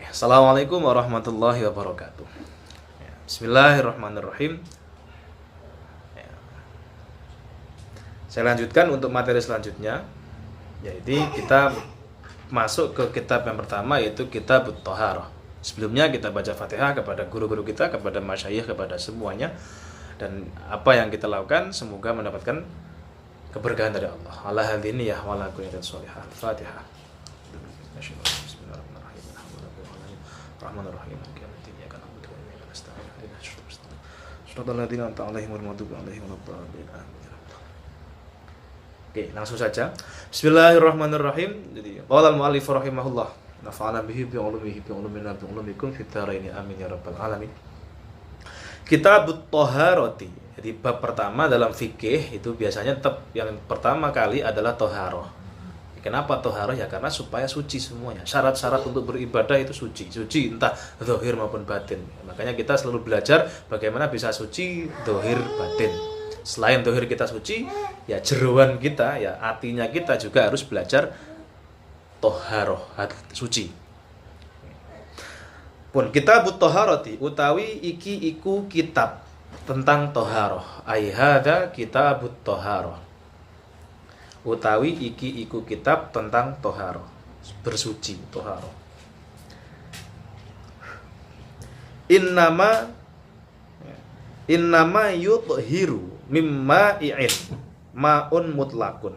Assalamualaikum warahmatullahi wabarakatuh. Bismillahirrahmanirrahim. Saya lanjutkan untuk materi selanjutnya, yaitu kita masuk ke kitab yang pertama, yaitu kitab Thaharah. Sebelumnya kita baca Fatihah kepada guru-guru kita, kepada masyayikh, kepada semuanya. Dan apa yang kita lakukan semoga mendapatkan keberkahan dari Allah. Ala hadziniyah wa ala kulli sholihah. Fatihah. Bismillahirrahmanirrahim. Rahmanirrahim. Oke, langsung saja. Bismillahirrahmanirrahim. Jadi, qala al-mu'allif rahimahullah, nafa'ana bihi bi ulumihi bi ulumina bi ulumikum fid dharain amin ya rabbal alamin. Kitabut Thaharati. Jadi bab pertama dalam fikih itu biasanya tetap yang pertama kali adalah Thaharah. Kenapa Thaharah? Ya karena supaya suci semuanya. Syarat-syarat untuk beribadah itu suci. Suci entah zahir maupun batin. Makanya kita selalu belajar bagaimana bisa suci zahir batin. Selain zahir kita suci, ya jeroan kita, ya hatinya kita juga harus belajar Thaharah, suci. Pun kitabut Thaharati utawi iki iku kitab tentang Thaharah. Ai hadza kitabut Thaharah. Utawi iki iku kitab tentang Thaharah, bersuci, Thaharah. Innama yuthiru mimma i'in ma'un mutlakun.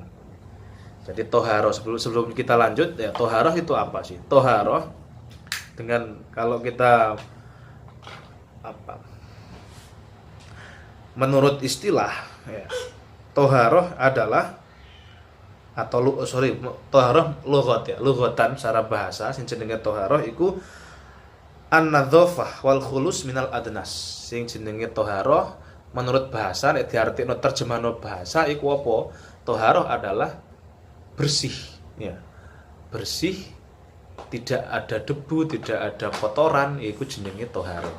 Jadi Thaharah, sebelum kita lanjut ya, Thaharah itu apa sih? Thaharah dengan kalau kita menurut istilah ya, Thaharah adalah Thaharah lughat ya, lughatan secara bahasa sing jenenge Thaharah iku an-nadzafah wal khulus minal adnas. Sing jenenge Thaharah menurut bahasa nek diartikno terjemahno bahasa iku apa? Thaharah adalah bersih ya. Bersih, tidak ada debu, tidak ada kotoran, iku jenenge Thaharah.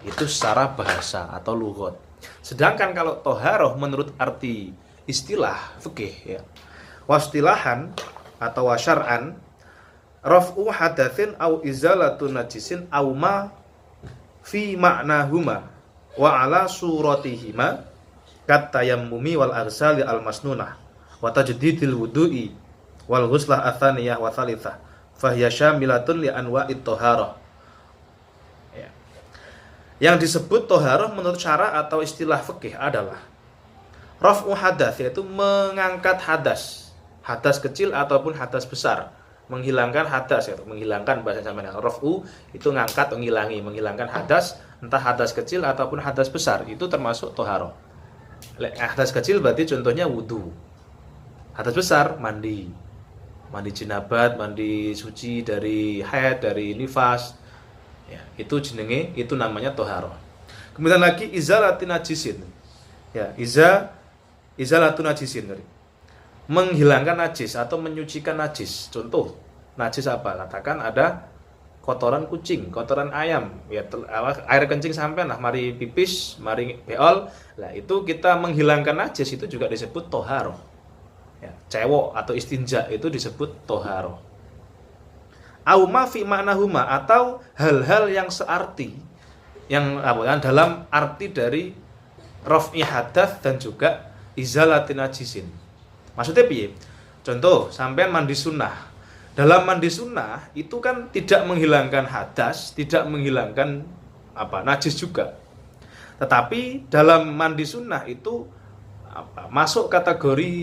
Itu secara bahasa atau lughat. Sedangkan kalau Thaharah menurut arti istilah fikih ya, wastilahan atau wasyar'an, raf'u hadatsin au izalatu najisin au ma fi ma'nahuma wa ala suratihima kat tayammumi wal aghsali al masnunah wa tajdidil wudu'i wal ghuslah atsaniyah wa tsalitsah fahiya syamilatun li anwa'it thaharah. Ya. Yang disebut Thaharah menurut syara atau istilah fikih adalah raf'u hadas, yaitu mengangkat hadas, hadas kecil ataupun hadas besar, menghilangkan hadas, yaitu menghilangkan bahasa sampeyan. Raf'u itu ngangkat, menghilangkan hadas, entah hadas kecil ataupun hadas besar, itu termasuk Thaharah. Hadas kecil berarti contohnya wudu. Hadas besar mandi jinabat, mandi suci dari haid, dari nifas. Ya, itu jenenge, itu namanya Thaharah. Kemudian lagi izalatin najisin. Ya, izalatun najisin, menghilangkan najis atau menyucikan najis. Contoh najis apa? Katakan ada kotoran kucing, kotoran ayam, ya air kencing sampai lah, mari pipis, mari beol. Lah itu kita menghilangkan najis, itu juga disebut Thaharah. Ya, cewok atau istinja itu disebut Thaharah. Au ma fi ma'nahuma, atau hal-hal yang searti, yang dalam arti dari raf'i hadas dan juga izalatin najisin. Maksudnya piye? Contoh, sampean mandi sunnah. Dalam mandi sunnah itu kan tidak menghilangkan hadas, tidak menghilangkan najis juga. Tetapi dalam mandi sunnah itu masuk kategori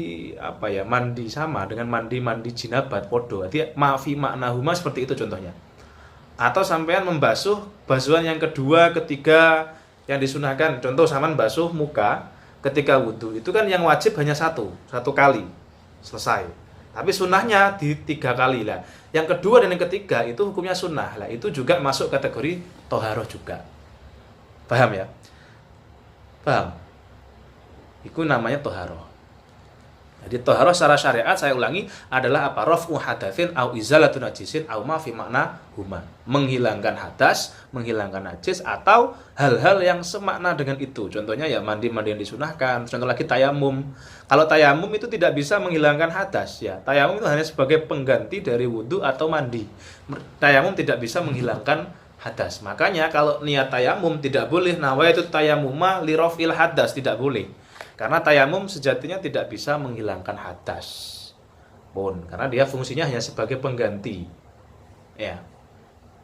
mandi sama dengan mandi jinabat podo. Artinya maafi maknahuma, seperti itu contohnya. Atau sampean membasuh basuhan yang kedua, ketiga yang disunahkan. Contoh sampean basuh muka ketika wudhu, itu kan yang wajib hanya satu kali selesai. Tapi sunnahnya di 3 kali lah. Yang kedua dan yang ketiga itu hukumnya sunnah lah. Itu juga masuk kategori Thaharah juga. Paham ya? Paham? Itu namanya Thaharah. Jadi toharoh secara syariat, saya ulangi, adalah apa? Raf'u hadatsin au izalatu najisin au ma fi makna huma. Menghilangkan hadas, menghilangkan najis, atau hal-hal yang semakna dengan itu. Contohnya ya mandi-mandi yang disunahkan. Contoh lagi tayamum. Kalau tayamum itu tidak bisa menghilangkan hadas ya. Tayamum itu hanya sebagai pengganti dari wudhu atau mandi. Tayamum tidak bisa menghilangkan hadas. Makanya kalau niat tayamum tidak boleh nawaitu tayamuma li raf'il hadas, tidak boleh. Karena tayamum sejatinya tidak bisa menghilangkan hadas pun, karena dia fungsinya hanya sebagai pengganti. Ya.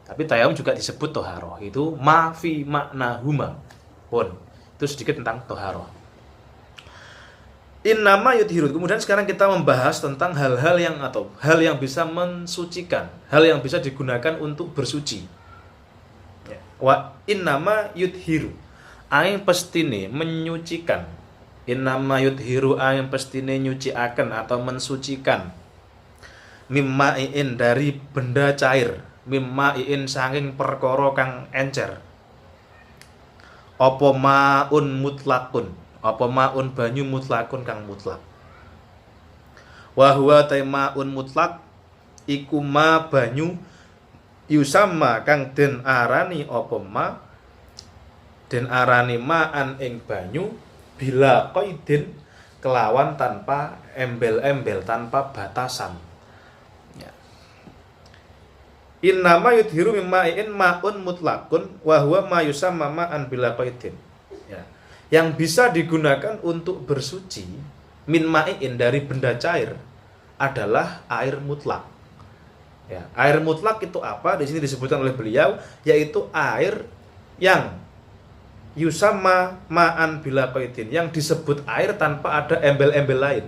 Tapi tayamum juga disebut toharoh. Itu ma fi makna huma pun. Itu sedikit tentang toharoh. Innama yudhirun. Kemudian sekarang kita membahas tentang hal-hal yang bisa mensucikan, hal yang bisa digunakan untuk bersuci. Ya. Wa innama yudhiru. Aing pestine menyucikan. Innama yudhiru ayam pestine nyuciaken atau mensucikan. Mimma'in dari benda cair. Mimma'in saking perkara kang encer. Apa ma'un mutlakun. Apa ma'un banyu mutlakun kang mutlak. Wa huwa ma'un mutlak iku ma banyu yusamma kang den arani apa ma, den arani ma'an ing banyu bila qaidin kelawan tanpa embel-embel, tanpa batasan. Ya. Innama yudhiru mimma'in ma'un mutlakun wa huwa ma yusamma ma'an bila qaidin. Ya. Yang bisa digunakan untuk bersuci min ma'in dari benda cair adalah air mutlak. Ya, air mutlak itu apa? Di sini disebutkan oleh beliau, yaitu air yang yusamma ma'an bila qaidin, yang disebut air tanpa ada embel-embel lain.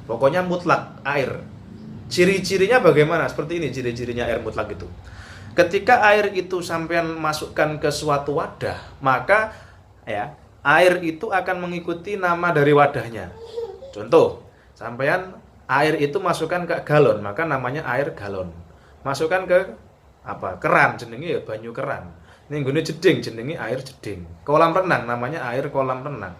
Pokoknya mutlak air. Ciri-cirinya bagaimana? Seperti ini ciri-cirinya air mutlak itu. Ketika air itu sampean masukkan ke suatu wadah, maka ya, air itu akan mengikuti nama dari wadahnya. Contoh, sampean air itu masukkan ke galon, maka namanya air galon. Masukkan ke apa? Keran, jenenge ya banyu keran. Ini nggone jeding, jenenge air jeding. Kolam renang namanya air kolam renang.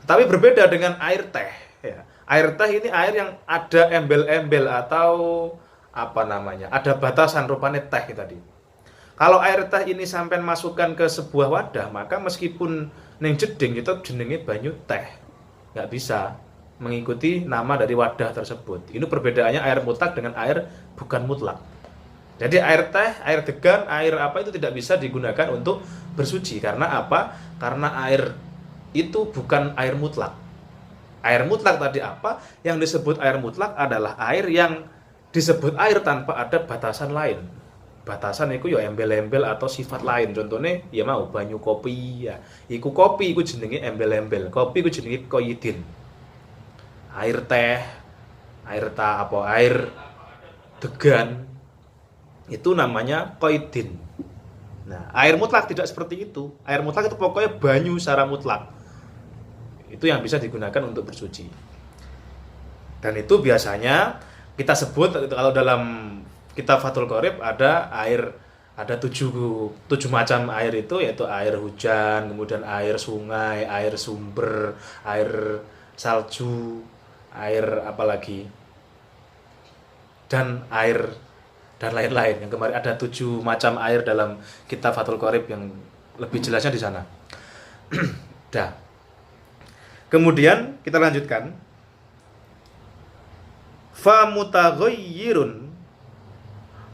Tapi berbeda dengan air teh ya. Air teh ini air yang ada embel-embel atau apa namanya? Ada batasan, rupanya teh tadi. Kalau air teh ini sampai masukkan ke sebuah wadah, maka meskipun ning jeding itu jenenge banyu teh. Nggak bisa mengikuti nama dari wadah tersebut. Ini perbedaannya air mutlak dengan air bukan mutlak. Jadi air teh, air degan, air apa itu tidak bisa digunakan untuk bersuci. Karena apa? Karena air itu bukan air mutlak. Air mutlak tadi apa? Yang disebut air mutlak adalah air yang disebut air tanpa ada batasan lain. Batasan itu ya embel-embel atau sifat lain. Contohnya ya mau banyu kopi ya. Iku kopi iku jenenge embel-embel. Kopi iku jenenge qaidin. Air teh, air degan itu namanya qaidin. Nah, air mutlak tidak seperti itu. Air mutlak itu pokoknya banyu secara mutlak. Itu yang bisa digunakan untuk bersuci. Dan itu biasanya kita sebut kalau dalam kitab Fathul Qorib ada tujuh macam air itu, yaitu air hujan, kemudian air sungai, air sumber, air salju, air apalagi, dan air dan lain-lain. Yang kemarin ada 7 macam air dalam kitab Fathul Qorib yang lebih jelasnya di sana. Dah. Kemudian kita lanjutkan. Fa mutaghayyirun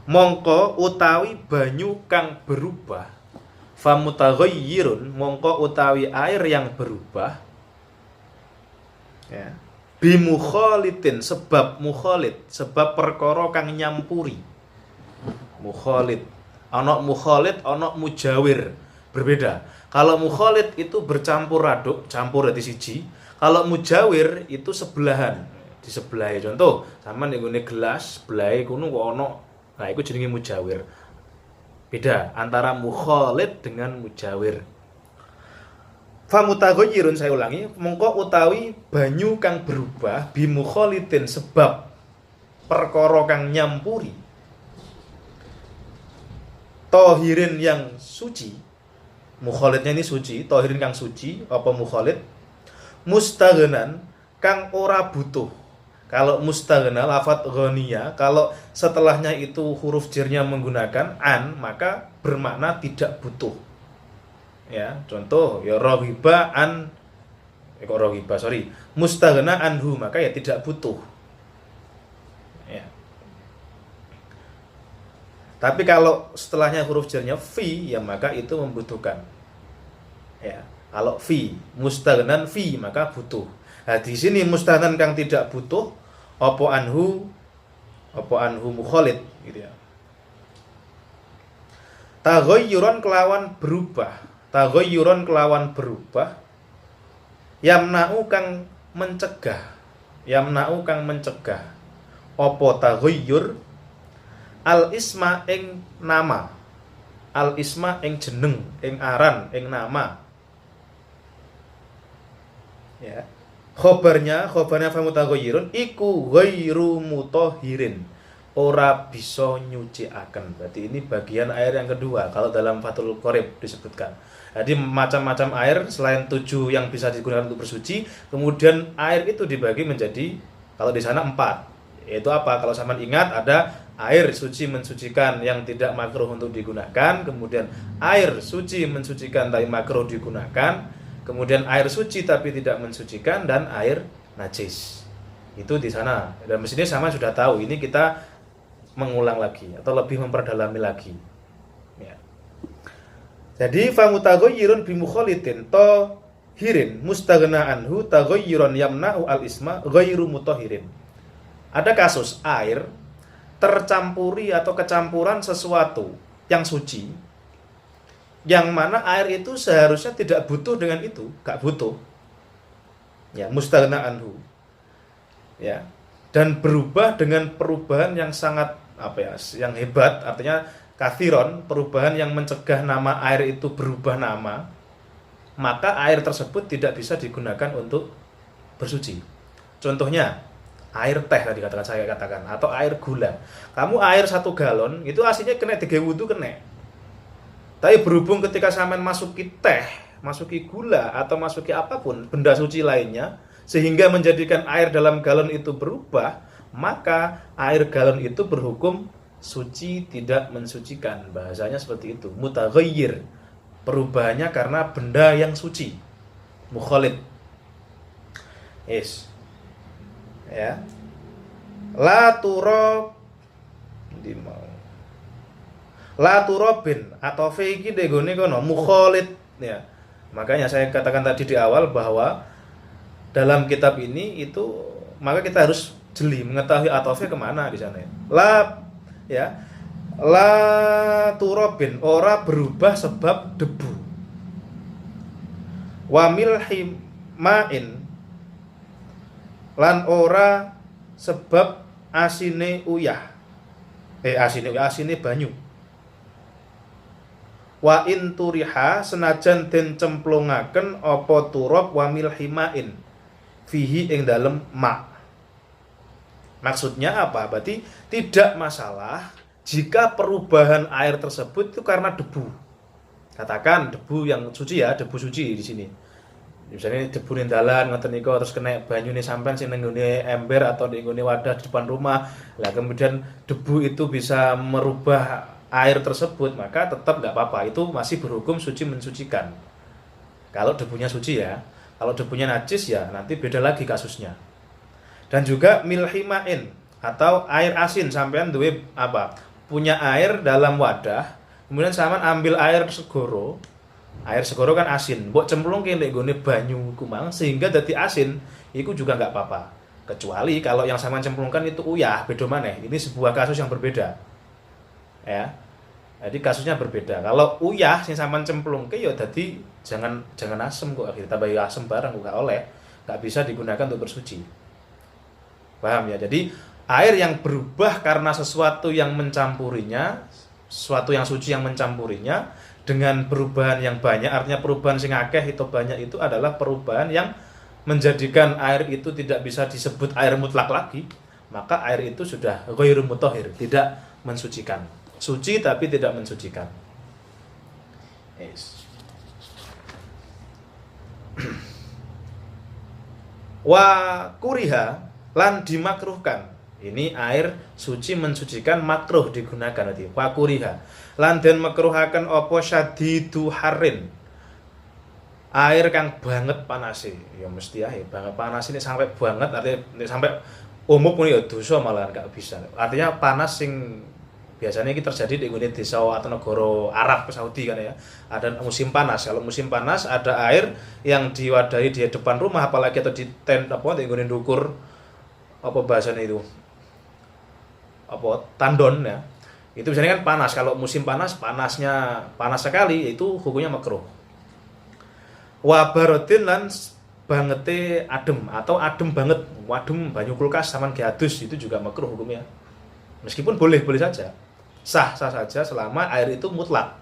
mongko utawi banyu kang berubah. Fa mutaghayyirun mongko utawi air yang berubah. Ya. Bi mukhalitin sebab mukhalid, sebab perkara kang nyampuri. Mukhalid, ana mukhalid, ana mujawir, berbeda. Kalau mukhalid itu bercampur aduk, campur dadi siji. Kalau mujawir itu sebelahan, di sebelah. Contoh, sampean ning ngene gelas, sebelahe kuno kok ana. Nah, iku jenenge mujawir. Beda antara mukhalid dengan mujawir. Fa mutaghayyirun, saya ulangi, mongko utawi banyu kang berubah bi mukhalidin sebab perkara kang nyampuri. Tohirin yang suci, mukhalidnya ini suci, tohirin kang suci, apa mukhalid? Mustaghnan kang ora butuh, Kalau mustaghna lafadz ghaniya, kalau setelahnya itu huruf jernya menggunakan an, maka bermakna tidak butuh. Ya, contoh ya raghiba an kok raghiba, sorry. Mustaghna anhu, maka ya tidak butuh. Ya. Tapi kalau setelahnya huruf jernya fi, ya maka itu membutuhkan. Ya. Kalau fi, mustaghnan fi, maka butuh. Nah, di sini mustaghnan kang tidak butuh, opo anhu mukhalid gitu ya. Taghayyuran kelawan berubah, taghayyuran kelawan berubah, yamna'u kang mencegah, yamna'u kang mencegah, opo taghayyur al isma ing nama, al isma ing jeneng, ing aran, ing nama. Ya. Khobarnya fa mutaghayyirun iku ghairu mutahhirin, ora bisa nyuciaken. Berarti ini bagian air yang kedua kalau dalam Fathul Qorib disebutkan. Jadi macam-macam air selain 7 yang bisa digunakan untuk bersuci, kemudian air itu dibagi menjadi kalau di sana 4. Yaitu apa? Kalau sampean ingat ada air suci mensucikan yang tidak makruh untuk digunakan, kemudian air suci mensucikan tapi makruh digunakan, kemudian air suci tapi tidak mensucikan, dan air najis. Itu di sana. Dan di sini sama sudah tahu. Ini kita mengulang lagi atau lebih memperdalami lagi. Ya. Jadi fa mutaghayyirun bi mukhalitin tahirin mustaghna anhu taghayyuran yamna'u al isma ghairu mutahhirin. Ada kasus air tercampuri atau kecampuran sesuatu yang suci, yang mana air itu seharusnya tidak butuh dengan itu, gak butuh. Ya, mustaghna anhu. Ya. Dan berubah dengan perubahan yang sangat yang hebat, artinya kathiron, perubahan yang mencegah nama air itu berubah nama, maka air tersebut tidak bisa digunakan untuk bersuci. Contohnya air teh tadi saya katakan, atau air gula. Kamu air 1 galon itu aslinya kena 3 wudu kena. Tapi berhubung ketika sampean masuki teh, masuki gula, atau masuki apapun benda suci lainnya, sehingga menjadikan air dalam galon itu berubah, maka air galon itu berhukum suci tidak mensucikan. Bahasanya seperti itu, mutaghayyir. Perubahannya karena benda yang suci, mukhalid. Yes. Ya. La turab di mau la turabin atau fi iki ndegone kono mukhalid ya. Makanya saya katakan tadi di awal bahwa dalam kitab ini itu maka kita harus jeli mengetahui atofnya kemana di sana. La ya. La turabin ora berubah sebab debu. Wa milhi ma'in lan ora sebab asine uyah. Asine banyu. Wa in turiha senajan den cemplungaken apa turab wa milhimain fihi ing dalem ma. Maksudnya apa? Berarti tidak masalah jika perubahan air tersebut itu karena debu. Katakan debu yang suci ya, debu suci di sini. Misalnya debu ning dalan ngoten niku terus kena banyune sampean sing ning nggone ember atau ning nggone wadah di depan rumah. Lah kemudian debu itu bisa merubah air tersebut, maka tetap nggak apa-apa, itu masih berhukum suci mensucikan. Kalau debunya suci ya, kalau debunya najis ya nanti beda lagi kasusnya. Dan juga milhimain atau air asin, sampean duwe punya air dalam wadah, kemudian sampean ambil air segoro kan asin, mbok cemplungke nek nggone banyu kumang sehingga dadi asin, itu juga nggak apa-apa. Kecuali kalau yang sampean cemplungkan itu uyah, beda maneh. Ini sebuah kasus yang berbeda. Ya. Jadi kasusnya berbeda. Kalau uyah sing sampean cemplungke ya dadi jangan asem kok, akhirnya tambah asem bareng kok gak oleh, gak bisa digunakan untuk bersuci. Paham ya? Jadi air yang berubah karena sesuatu yang mencampurinya, sesuatu yang suci yang mencampurinya dengan perubahan yang banyak, artinya perubahan sing akeh itu banyak, itu adalah perubahan yang menjadikan air itu tidak bisa disebut air mutlak lagi, maka air itu sudah ghairu mutahhir, tidak mensucikan. Suci tapi tidak mensucikan. Yes. Wa kuriha lan dimakruhkan. Ini air suci mensucikan makruh digunakan nanti. Wakuriha lan den makruhaken apa syadidu harin. Air kang banget panase. Ya mesti ae banget panas ini sampai banget artinya sampai umum pun ya dosa malahan gak bisa. Artinya panas sing biasanya ini terjadi di Indonesia desa atau negara Arab ke Saudi kan ya. Ada musim panas. Kalau musim panas ada air yang diwadahi di depan rumah apalagi atau di tent apa di Indonesia dukur apa bahasanya itu apa tandon ya. Itu biasanya kan panas. Kalau musim panas panasnya panas sekali itu hukumnya makruh. Wabarotin lan bangete adem atau adem banget, adem banyu kulkas saman geadus itu juga makruh hukumnya. Meskipun boleh saja, sah saja selama air itu mutlak.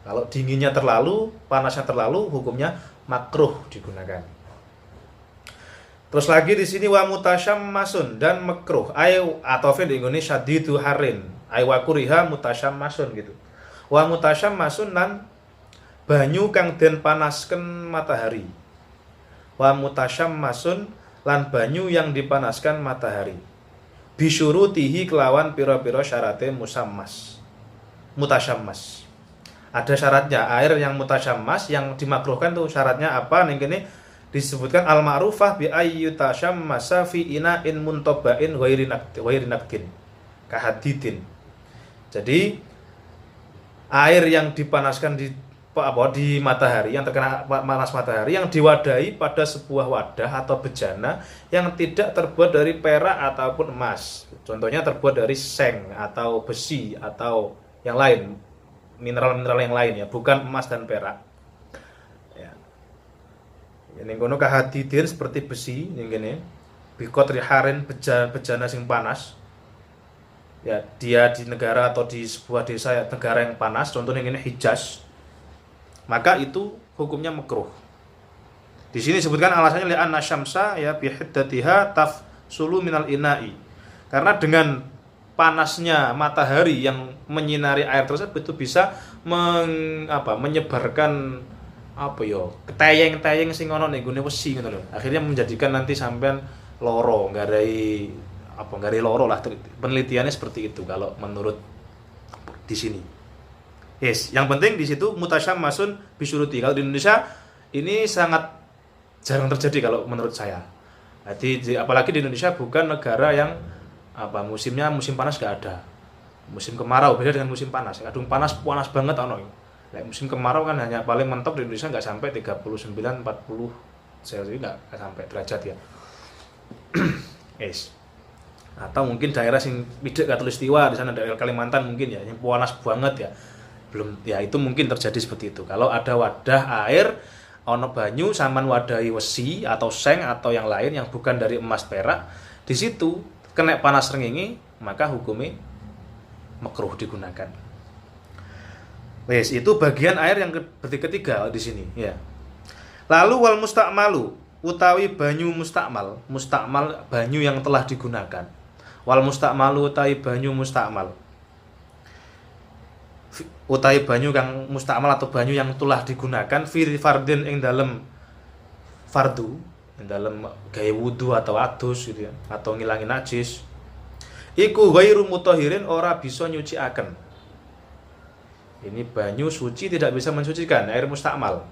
Kalau dinginnya terlalu, panasnya terlalu, hukumnya makruh digunakan. Terus lagi di sini wa mutasyammasun dan makruh. Atau di Indonesia syadidu harin. Wa kuriha mutasyammasun gitu. Wa mutasyammasun lan banyu kang den panasken matahari. Wa mutasyammasun lan banyu yang dipanaskan matahari. Bisyurutihi kelawan pira-pira syarate mutasyammas. Ada syaratnya, air yang mutasyammas yang dimakruhkan tuh syaratnya apa? Ning kene disebutkan al-ma'rufah bi ayyutasyammasa fi ina'in muntabain ghairi naqdin kahadidin. Jadi air yang dipanaskan di matahari yang terkena panas matahari yang diwadahi pada sebuah wadah atau bejana yang tidak terbuat dari perak ataupun emas. Contohnya terbuat dari seng atau besi atau yang lain, mineral-mineral yang lain ya, bukan emas dan perak. Ya. Ini kono kahadidin seperti besi yang gini. Bikot riharin bejana sing panas. Ya, dia di negara atau di sebuah desa negara yang panas, contohnya ini Hijaz. Maka itu hukumnya makruh. Di sini disebutkan alasannya li'anna syamsa ya bihiddatiha tafsulu minal ina'i. Karena dengan panasnya matahari yang menyinari air tersebut itu bisa menyebarkan ketayeng-tayeng sing ono ning gone wesi ngono lho. Akhirnya menjadikan nanti sampean loro, nggarai loro lah. Penelitiannya seperti itu kalau menurut di sini. Yes, yang penting di situ mutasyammasun bisyuruti. Kalau di Indonesia ini sangat jarang terjadi kalau menurut saya. Jadi apalagi di Indonesia bukan negara yang musimnya musim panas gak ada. Musim kemarau beda dengan musim panas. Kadung panas banget ono. Musim kemarau kan hanya paling mentok di Indonesia nggak sampai 39 40 Celcius nggak sampai derajat ya. Yes. Atau mungkin daerah sing pidek katulistiwa di sana daerah Kalimantan mungkin ya yang panas banget ya. Belum ya itu mungkin terjadi seperti itu. Kalau ada wadah air ono banyu saman wadahi wesi atau seng atau yang lain yang bukan dari emas perak, di situ kena panas srengenge maka hukumnya makruh digunakan. Wes, itu bagian air yang ketiga di sini ya. Lalu wal mustakmalu utawi banyu mustakmal banyu yang telah digunakan. Wal mustakmalu utawi banyu mustakmal utawi banyu kang mustakmal atau banyu yang telah digunakan fi fardin ing dalem fardu ing dalem gawe wudu atau adus gitu ya atau ngilangi najis iku ghairu mutahhirin ora bisa nyuciaken. Ini banyu suci tidak bisa mensucikan, air mustakmal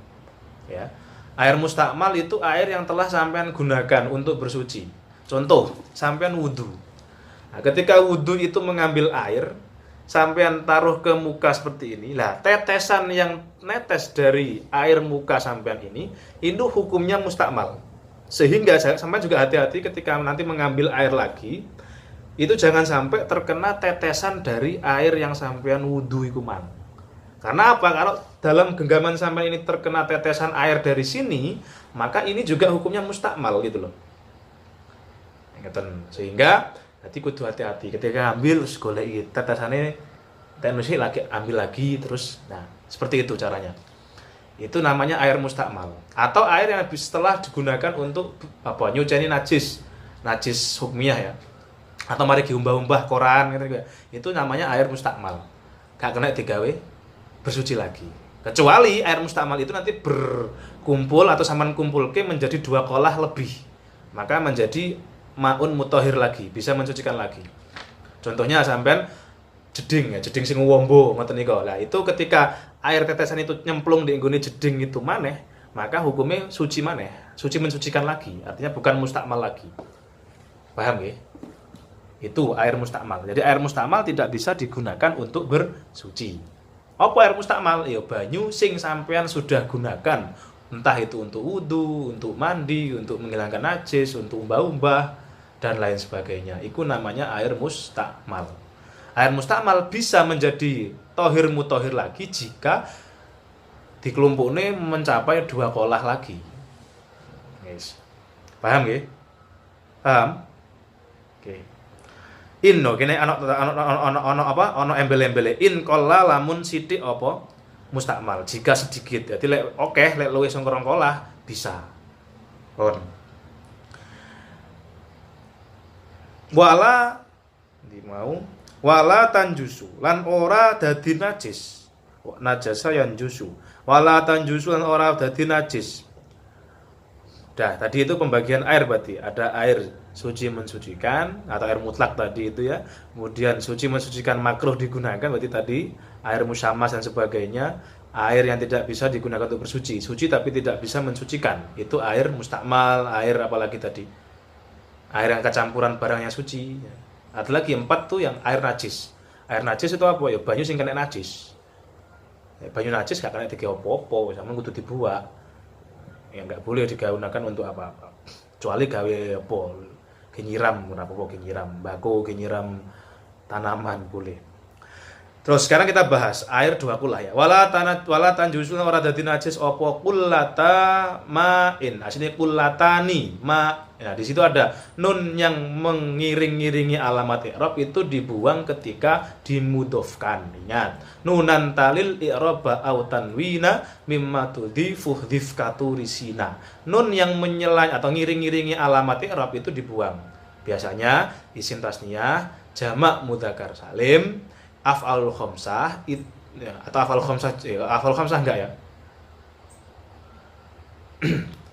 ya. Air mustakmal itu air yang telah sampean gunakan untuk bersuci. Contoh, sampean wudu. Nah, ketika wudu itu mengambil air sampean taruh ke muka seperti ini. Lah, tetesan yang netes dari air muka sampean ini itu hukumnya mustakmal. Sehingga sampean juga hati-hati ketika nanti mengambil air lagi, itu jangan sampai terkena tetesan dari air yang sampean wudu iku mang. Karena apa? Kalau dalam genggaman sampean ini terkena tetesan air dari sini, maka ini juga hukumnya mustakmal gitu loh. Sehingga jadi kudu hati-hati ketika ambil goleki tetesane teknologi lagi ambil lagi terus. Nah, seperti itu caranya. Itu namanya air mustakmal atau air yang setelah digunakan untuk nyuceni najis hukmiyah ya. Atau mari diumbah-umbah koran gitu. Itu namanya air mustakmal. Gak kena digawe bersuci lagi. Kecuali air mustakmal itu nanti berkumpul atau sampean kumpulke menjadi 2 kolah lebih. Maka menjadi maun mutahhir lagi, bisa mensucikan lagi. Contohnya sampean jeding ya, jeding sing wombo ngoten nika. Lah itu ketika air tetesan itu nyemplung di nggone jeding itu maneh, maka hukumnya suci maneh, suci mensucikan lagi. Artinya bukan mustakmal lagi. Paham nggih? Itu air mustakmal. Jadi air mustakmal tidak bisa digunakan untuk bersuci. Apa air mustakmal? Ya banyu sing sampean sudah gunakan. Entah itu untuk wudu, untuk mandi, untuk menghilangkan najis, untuk umbah-umbah dan lain sebagainya. Itu namanya air mustakmal. Air mustakmal bisa menjadi tohir mutohir lagi jika dikelompoknya mencapai 2 kolah lagi. Yes. Paham nggih? Paham? Oke. Inno kene ana apa? Ana embel-embele. In kolah lamun sithik apa? Mustakmal. Jika sedikit. Jadi lek akeh, lek luwih saka 2 kolah bisa. Pun. Wala di mau wala tanjusu lan ora dadi najis. Najasa yang jusu. Wala tanjusu lan ora dadi najis. Dah, tadi itu pembagian air berarti. Ada air suci mensucikan atau air mutlak tadi itu ya. Kemudian suci mensucikan makruh digunakan berarti tadi air musyamas dan sebagainya. Air yang tidak bisa digunakan untuk bersuci. Suci tapi tidak bisa mensucikan. Itu air mustakmal, air apalagi tadi. Air yang kecampuran barang yang suci. Ada lagi 4 tuh yang air najis. Air najis itu apa? Ya banyu sing kena najis. Ya, banyu najis gak kena dikei opo-opo, sampeyan kudu dibuak. Ya nggak boleh digunakan untuk apa-apa. Kecuali gawe apa? Nyiram, ora apa-apa nyiram, bako nyiram tanaman boleh. Terus sekarang kita bahas air 2 kulah ya. Wala tanjusun ora dadi najis apa kullata ma'in. Asline kullatani ma. Ya, di situ ada nun yang mengiring-iringi alamat i'rab itu dibuang ketika dimudhofkan. Ingat, nunan talil i'raba au tanwina mimma tudhifu dhifkaturisina. Nun yang menyelain atau ngiring-iringi alamat i'rab itu dibuang. Biasanya isim tasniyah, jamak mudzakkar salim, af'alul khamsah atau af'alul khamsah enggak ya?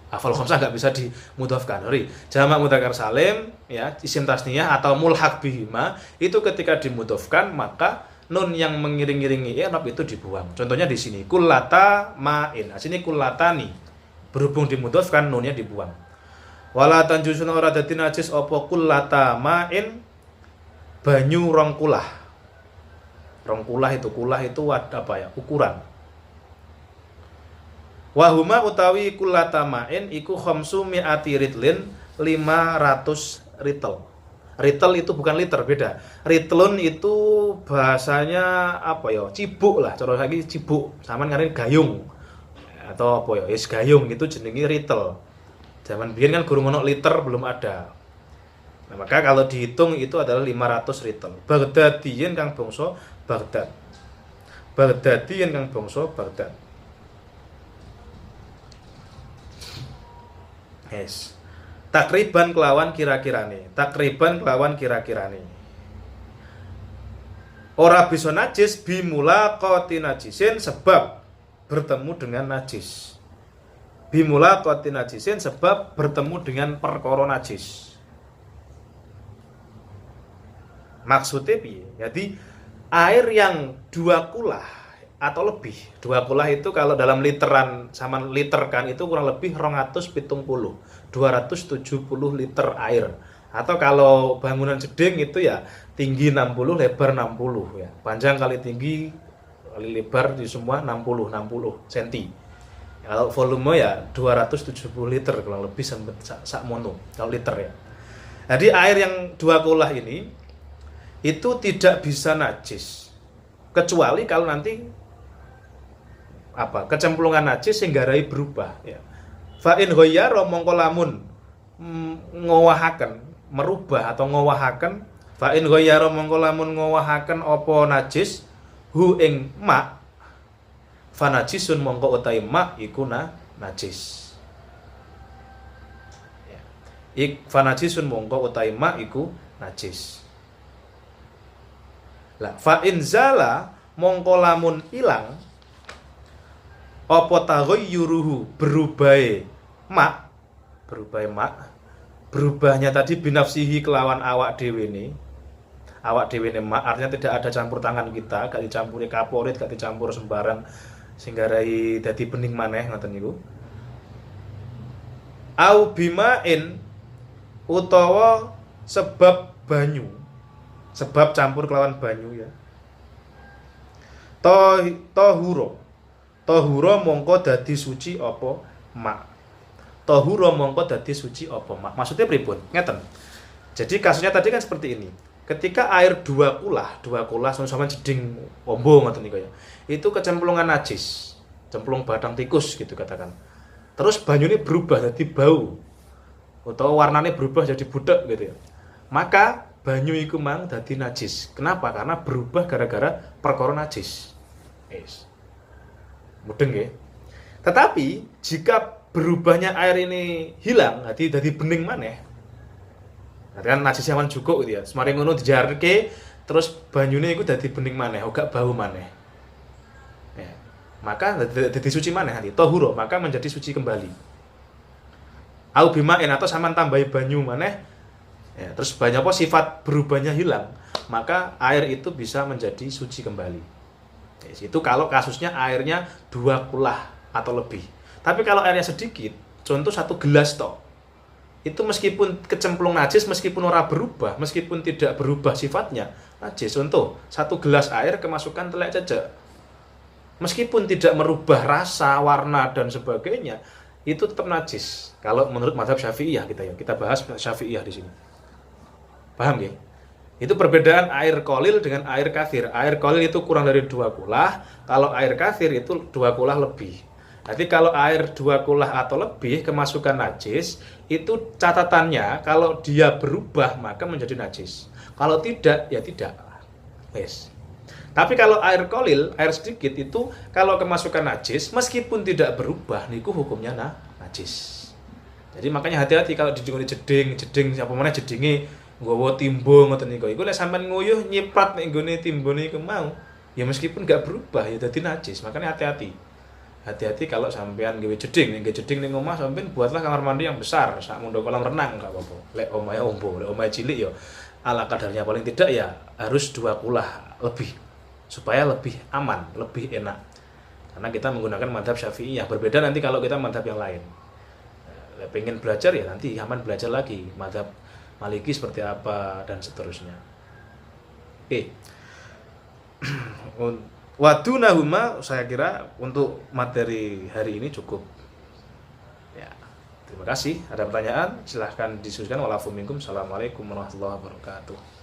Af'al khamsah enggak bisa dimudhofkan. Jamak mudzakkar salim ya, isim tasniyah atau mulhaq bihima itu ketika dimudhofkan maka nun yang mengiring-iringi i'rab itu dibuang. Contohnya di sini kullata ma'in. Nah, sini kullatani. Berhubung dimudhofkan nunnya dibuang. Wala tanjusun ora dadi najis apa kullata ma'in banyu rong kulah. Rong kulah itu apa ya? Ukuran. Wahuma utawi kullata ma'in iku khamsu mi'ati ritlin 500 ritel. Ritel itu bukan liter, beda. Ritlun itu bahasanya apa ya? Cibuk lah, cara saiki cibuk. Saman ngaran gayung. Atau apa ya? Wis gayung itu jenenge ritel. Zaman biyen kan gurung ono liter belum ada. Nah, maka kalau dihitung itu adalah 500 ritel. Baghdadiyen kang bangsa Baghdad. Baghdadiyen kang bangsa Baghdad. Yes. Takriban kelawan kira-kirane. Ora bisa najis bimulaqati najisin sebab bertemu dengan najis. Bimulaqati najisin sebab bertemu dengan perkara najis. Maksudnya piye? Jadi air yang 2 kulah atau lebih. 2 kulah itu kalau dalam literan sama literkan itu kurang lebih 270 liter air. Atau kalau bangunan jeding itu ya tinggi 60, lebar 60 ya. Panjang kali tinggi kali lebar di semua 60 cm. Kalau volume ya 270 liter kurang lebih sak mono kalau liter ya. Jadi air yang 2 kulah ini itu tidak bisa najis kecuali kalau nanti apa kecemplungan najis sing garai berubah ya. Fa in ghayyara mongko lamun ngowahaken merubah atau ngowahaken fa in ghayyara mongko lamun ngowahaken apa najis hu ing ma fa najisun mongko utahe ma iku najis ya. Fa najisun mongko utahe ma iku najis. Lah fa in zala mongko lamun ilang apa taghayyuruhu berubah mak berubahnya tadi binafsihi kelawan awak dhewe ne. Awak dhewe ne mak artinya tidak ada campur tangan kita, gak dicampuri kaporit, gak dicampur sembarang sehingga rai dadi bening maneh ngoten niku. Au bimain utawa sebab banyu. Sebab campur kelawan banyu ya. Tahuro. Tahuro mongko dadi suci apa mak. Tahuro mongko dadi suci apa mak. Maksudnya pripun? Ngeten. Jadi kasusnya tadi kan seperti ini. Ketika air dua kulah sama-sama jeding ombo ngoten niku ya. Itu kecemplungan najis, cemplung badang tikus gitu katakan. Terus banyu ini berubah jadi bau. Atau warnanya berubah jadi budak gitu ya. Maka banyu iku mang dadi najis. Kenapa? Karena berubah gara-gara perkara najis. Yes. Mudeng nggih. Tetapi jika berubahnya air ini hilang, jadi bening maneh. Kan najis awan cukup gitu ya. Semari ngono dijarke terus banyune iku dadi bening maneh, ora bau maneh. Ya. Maka dadi suci maneh nanti. Tahuro, maka menjadi suci kembali. Au bimain atau sampean tambahi banyu maneh. Ya, terus banyak apa sifat berubahnya hilang, maka air itu bisa menjadi suci kembali. Itu kalau kasusnya airnya 2 kulah atau lebih. Tapi kalau airnya sedikit, contoh 1 gelas toh, itu meskipun kecemplung najis, meskipun ora berubah, meskipun tidak berubah sifatnya najis. Contoh 1 gelas air kemasukan telek cecek, meskipun tidak merubah rasa, warna dan sebagainya, itu tetap najis. Kalau menurut mazhab Syafi'iyah kita bahas Syafi'iyah di sini. Paham ya? Itu perbedaan air kolil dengan air kathir. Air kolil itu kurang dari 2 kulah, kalau air kathir itu 2 kulah lebih. Nanti kalau air 2 kulah atau lebih kemasukan najis, itu catatannya kalau dia berubah maka menjadi najis. Kalau tidak, ya tidak. Yes. Tapi kalau air kolil, air sedikit itu kalau kemasukan najis, meskipun tidak berubah, niku hukumnya najis. Jadi makanya hati-hati kalau jeding, apa mana jedinge nggawa timbo ngoten niku. Iku lek sampean nguyuh nyiprat nek nggone timbone iku mau, ya meskipun enggak berubah ya dadi najis. Makanya hati-hati. Hati-hati kalau sampean gawe jeding, nek jeding ning omah sampean buatlah kamar mandi yang besar, sak mundo kolam renang enggak apa-apa. Lek omahe ombo, lek omahe cilik ya ala kadarnya paling tidak ya harus 2 kulah lebih supaya lebih aman, lebih enak. Karena kita menggunakan mazhab Syafi'iyah, berbeda nanti kalau kita mazhab yang lain. Lek pengen belajar ya nanti aman belajar lagi mazhab Maliki seperti apa dan seterusnya. Oke. Wadunahuma saya kira untuk materi hari ini cukup. Ya. Terima kasih. Ada pertanyaan? Silahkan diskusikan. Walafu minkum. Assalamualaikum warahmatullahi wabarakatuh.